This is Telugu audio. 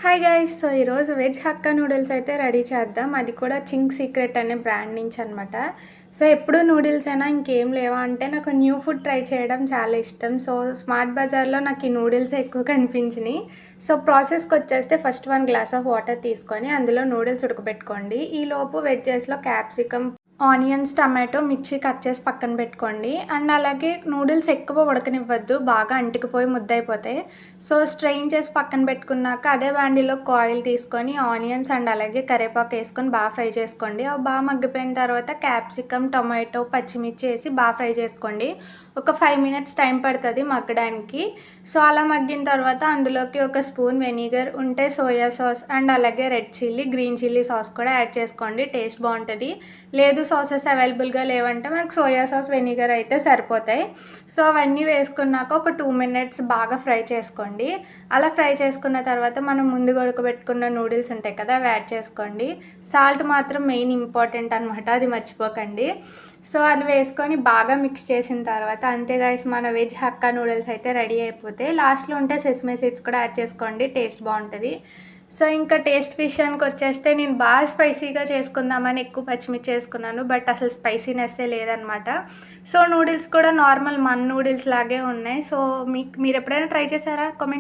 Hi guys! సో ఈరోజు వెజ్ హక్కా నూడిల్స్ అయితే రెడీ చేద్దాం. అది కూడా చింగ్ సీక్రెట్ అనే బ్రాండ్ నుంచి అనమాట. సో ఎప్పుడు నూడిల్స్ అయినా ఇంకేం లేవా అంటే నాకు న్యూ ఫుడ్ ట్రై చేయడం చాలా ఇష్టం. సో స్మార్ట్ బజార్‌లో నాకు ఈ నూడిల్స్ ఎక్కువ కనిపించినాయి. సో ప్రాసెస్‌కి వచ్చేస్తే ఫస్ట్ 1 గ్లాస్ ఆఫ్ వాటర్ తీసుకొని అందులో నూడిల్స్ ఉడకబెట్టుకోండి. ఈలోపు వెజ్జెస్‌లో క్యాప్సికమ్, ఆనియన్స్, టమాటో, మిర్చి కట్ చేసి పక్కన పెట్టుకోండి. అండ్ అలాగే నూడిల్స్ ఎక్కువ ఉడకనివ్వద్దు, బాగా అంటుకుపోయి ముద్దయిపోతాయి. సో స్ట్రెయిన్ చేసి పక్కన పెట్టుకున్నాక అదే బాండీలో ఆయిల్ తీసుకొని ఆనియన్స్ అండ్ అలాగే కరివేపాకు వేసుకొని బాగా ఫ్రై చేసుకోండి. అవి బాగా మగ్గిపోయిన తర్వాత క్యాప్సికమ్, టొమాటో, పచ్చిమిర్చి వేసి బాగా ఫ్రై చేసుకోండి. ఒక 5 మినిట్స్ టైం పడుతుంది మగ్గడానికి. సో అలా మగ్గిన తర్వాత అందులోకి ఒక స్పూన్ వెనిగర్, ఉంటే సోయా సాస్ అండ్ అలాగే red chilli, green chilli sauce కూడా యాడ్ చేసుకోండి. టేస్ట్ బాగుంటుంది. లేదు సాసెస్ అవైలబుల్గా లేవంటే మనకు సోయా సాస్, వెనిగర్ అయితే సరిపోతాయి. సో అవన్నీ వేసుకున్నాక ఒక 2 మినిట్స్ బాగా ఫ్రై చేసుకోండి. అలా ఫ్రై చేసుకున్న తర్వాత మనం ముందుగా ఉడకబెట్టుకున్న నూడిల్స్ ఉంటాయి కదా, అవి యాడ్ చేసుకోండి. సాల్ట్ మాత్రం మెయిన్ ఇంపార్టెంట్ అనమాట, అది మర్చిపోకండి. సో అది వేసుకొని బాగా మిక్స్ చేసిన తర్వాత అంతే గైస్, మన వెజ్ హక్కా నూడిల్స్ అయితే రెడీ అయిపోతాయి. లాస్ట్లో ఉంటే సెసమే సీడ్స్ కూడా యాడ్ చేసుకోండి, టేస్ట్ బాగుంటుంది. సో ఇంకా టేస్ట్ విషయానికి వచ్చేస్తే నేను బాగా స్పైసీగా చేసుకుందామని ఎక్కువ పచ్చిమిర్చి చేసుకున్నాను, బట్ అసలు స్పైసీనెస్సే లేదనమాట. సో నూడిల్స్ కూడా నార్మల్ మన నూడిల్స్ లాగే ఉన్నాయి. సో మీరు ఎప్పుడైనా ట్రై చేశారా? కామెంట్